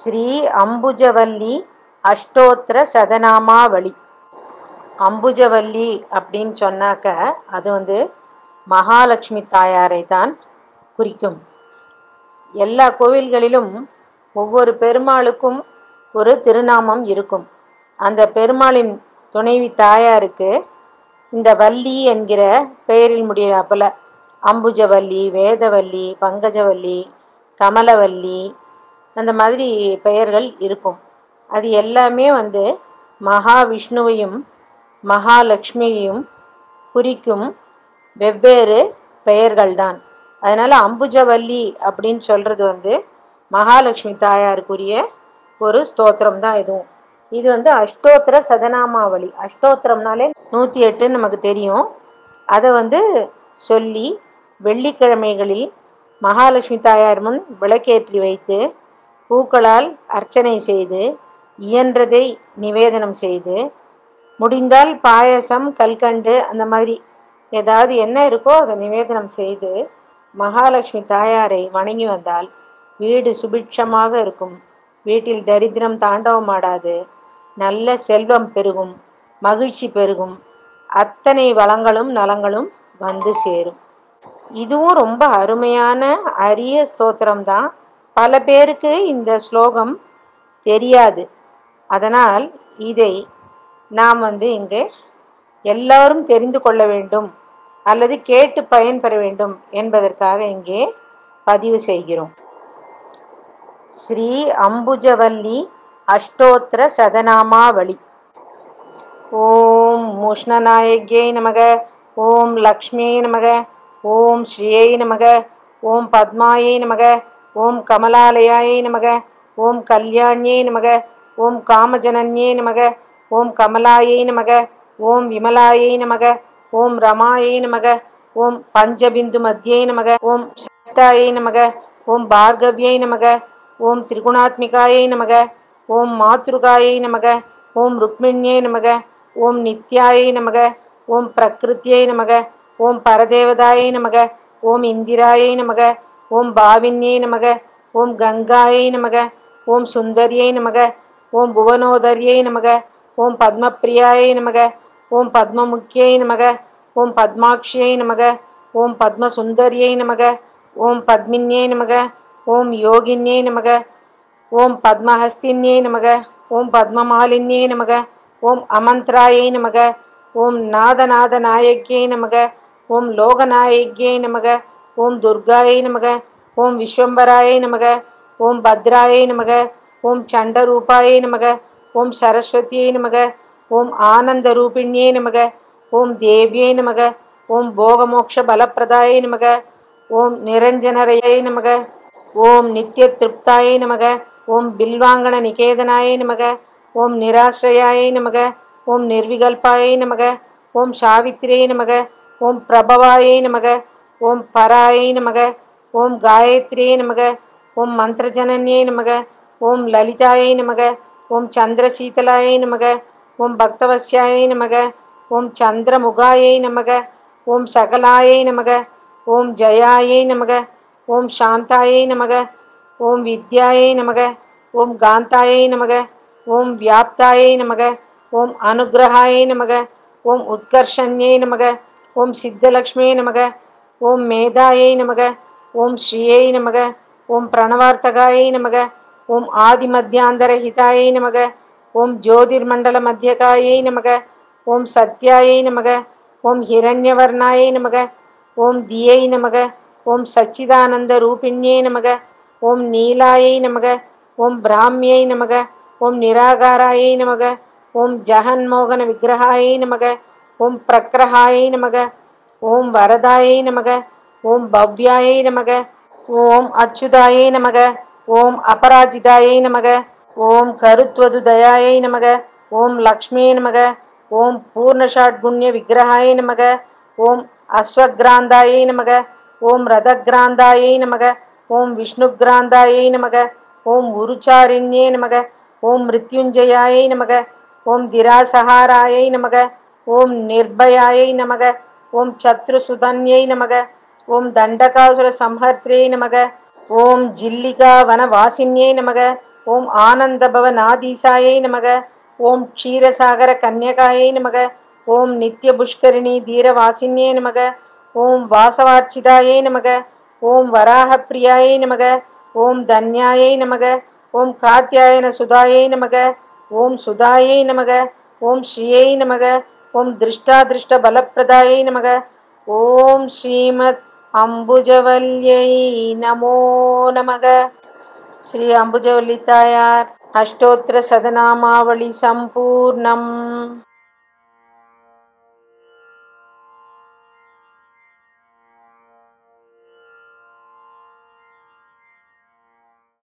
ஸ்ரீ அம்புஜவல்லி அஷ்டோத்திர சதநாமாவளி. அம்புஜவல்லி அப்படின்னு சொன்னாக்க அது மகாலட்சுமி தாயாரை தான் குறிக்கும். எல்லா கோவில்களிலும் ஒவ்வொரு பெருமாளுக்கும் ஒரு திருநாமம் இருக்கும். அந்த பெருமாளின் துணைவி தாயாருக்கு இந்த வள்ளி என்கிற பெயரில் முடியாப்பல அம்புஜவல்லி, வேதவல்லி, பங்கஜவல்லி, கமலவல்லி, அந்த மாதிரி பெயர்கள் இருக்கும். அது எல்லாமே மகாவிஷ்ணுவையும் மகாலட்சுமியையும் குறிக்கும் வெவ்வேறு பெயர்கள்தான். அதனால் அம்புஜவல்லி அப்படின்னு சொல்கிறது மகாலட்சுமி தாயாருக்குரிய ஒரு ஸ்தோத்திரம் தான் இதுவும். இது அஷ்டோத்திர சதநாமாவளி. அஷ்டோத்திரம்னாலே 108 நமக்கு தெரியும். அதை சொல்லி வெள்ளிக்கிழமைகளில் மகாலட்சுமி தாயார் முன் விளக்கேற்றி வைத்து பூக்களால் அர்ச்சனை செய்து இயன்றதை நிவேதனம் செய்து முடிந்தால் பாயசம், கல்கண்டு, அந்த மாதிரி ஏதாவது என்ன இருக்கோ அதை நிவேதனம் செய்து மகாலட்சுமி தாயாரை வணங்கி வந்தால் வீடு சுபிட்சமாக இருக்கும். வீட்டில் தரித்திரம் தாண்டவமாடாது. நல்ல செல்வம் பெருகும், மகிழ்ச்சி பெருகும், அத்தனை வளங்களும் நலங்களும் சேரும். இதுவும் ரொம்ப அருமையான அரிய ஸ்தோத்திரம் தான். பல பேருக்கு இந்த ஸ்லோகம் தெரியாது. அதனால் இதை நாம் இங்கே எல்லாரும் தெரிந்து கொள்ள வேண்டும் அல்லது கேட்டு பயன்பெற வேண்டும் என்பதற்காக இங்கே பதிவு செய்கிறோம். ஸ்ரீ அம்புஜவல்லி அஷ்டோத்திர சதநாமாவளி. ஓம் முஷ்ணநாயகியை நமக, ஓம் லக்ஷ்மியை நமக, ஓம் ஸ்ரீயை நமக, ஓம் பத்மாயை நமக, ஓம் கமலாலயாயை நமக, ஓம் கல்யாணியை நமக, ஓம் காமஜனன்யை நமக, ஓம் கமலாயை நமக, ஓம் விமலாயை நமக, ஓம் ரமாயை நமக, ஓம் பஞ்சபிந்து மத்தியை நமக, ஓம் சக்தாயை நமக, ஓம் பார்கவியை நமக, ஓம் திரிகுணாத்மிகாயை நமக, ஓம் மாத்ருகாயை நமக, ஓம் ருக்மிணியை நமக, ஓம் நித்யாயை நமக, ஓம் பிரகிருத்தியை நமக, ஓம் பரதேவதாயை நமக, ஓம் இந்திராயை நமக, ஓம் பாவின்யை நமக, ஓம் கங்காயை நமக, ஓம் சுந்தரியை நமக, ஓம் புவனோதரியை நமக, ஓம் பத்மப்பிரியாயை நமக, ஓம் பத்மமுக்கியை நமக, ஓம் பத்மாக்ஷியை நமக, ஓம் பத்மசுந்தரியை நமக, ஓம் பத்மின்யை நமக, ஓம் யோகின்யை நமக, ஓம் பத்மஹஸ்தின்யை நமக, ஓம் பத்மமாலின்யை நமக, ஓம் அமந்த்ராயை நமக, ஓம் நாதநாத நாயகியை நமக, ஓம் லோகநாயகியை நமக, ஓம் துர்காயை நமக, ஓம் விஸ்வம்பராயை நமக, ஓம் பத்ராயை நமக, ஓம் சண்டரூபாயை நமக, ஓம் சரஸ்வதியை நமக, ஓம் ஆனந்த ரூபிணியை நமக, ஓம் தேவியை நமக, ஓம் போகமோக்ஷ பலப்பிரதாயை நமக, ஓம் நிரஞ்சனரையை நமக, ஓம் நித்திய திருப்தாயை நமக, ஓம் பில்வாங்கன நிகேதனாயை நமக, ஓம் நிராஸ்ரயாயை நமக, ஓம் நிர்விகல்பாயை நமக, ஓம் சாவித்திரியை நமக, ஓம் பிரபவாயை நமக, ஓம் பராயை நமக, ஓம் காயத்ரியை நமக, ஓம் மந்திரஜனன்யை நமக, ஓம் லலிதாயை நமக, ஓம் சந்திரசீதலாயை நமக, ஓம் பக்தவஸ்யாயை நமக, ஓம் சந்திரமுகாயை நமக, ஓம் சகலாயை நமக, ஓம் ஜயாயை நமக, ஓம் சாந்தாயை நமக, ஓம் வித்யாயை நமக, ஓம் காந்தாயை நமக, ஓம் வியாப்தாயை நமக, ஓம் அனுகிரகாயை நமக, ஓம் உத்கர்ஷன்யை நமக, ஓம் சித்தலக்ஷ்மியை நமக, ஓம் மேதாயை நமக, ஓம் ஸ்ரீயை நமக, ஓம் பிரணவார்த்தகாயை நமக, ஓம் ஆதிமத்தியாந்தரஹிதாயை நமக, ஓம் ஜோதிர்மண்டல மத்தியகாயை நமக, ஓம் சத்யாயை நமக, ஓம் ஹிரண்யவர்ணாயை நமக, ஓம் தியை நமக, ஓம் சச்சிதானந்த ரூபிண்யை நமக, ஓம் நீலாயை நமக, ஓம் பிராமியை நமக, ஓம் நிராகாராயை நமக, ஓம் ஜகன்மோகன விக்கிரகாயை நமக, ஓம் பிரக்ரஹாயை நமக, ஓம் வரதாயை நமக, ஓம் பவ்யாயை நமக, ஓம் அச்சுதாயை நமக, ஓம் அபராஜிதாயை நமக, ஓம் கருத்வது தயாயை நமக, ஓம் லக்ஷ்மியை நமக, ஓம் பூர்ணஷாட்குண்ய விக்கிரகாயை நமக, ஓம் அஸ்வக்ராந்தாயை நமக, ஓம் ரதக்ராந்தாயை நமக, ஓம் விஷ்ணுக்ராந்தாயை நமக, ஓம் உருச்சாரிண்யே நமக, ஓம் மிருத்யுஞ்சயாயை நமக, ஓம் திராசஹாராயை நமக, ஓம் நிர்பயாயை நமக, ஓம் சத்ருசுதன்யை நமக, ஓம் தண்டகாசுர சம்ஹர்த்ரே நமக, ஓம் ஜில்லிகா வனவாசின்யே நமக, ஓம் ஆனந்தபவநாதீசாயை நமக. ஓம் க்ஷீரசாகர கன்யகாயை நமக. ஓம் நித்ய புஷ்கரிணி தீரவாசின்யே நமக. ஓம் வாசவார்ச்சிதாயை நமக. ஓம் வராகப்பிரியாயை நமக. ஓம் தன்யாயை நமக. ஓம் காத்யாயன சுதாயை நமக. ஓம் சுதாயை நமக. ஓம் ஸ்ரீயை நமக. ஓம் திருஷ்டாதிருஷ்ட பலப்பிரதாயை நமக. ஓம் ஸ்ரீமத் அம்புஜவல்யை நமோ நமக. ஸ்ரீ அம்புஜவல்லி தாயார் அஷ்டோத்திர சதநாமாவளி சம்பூர்ணம்.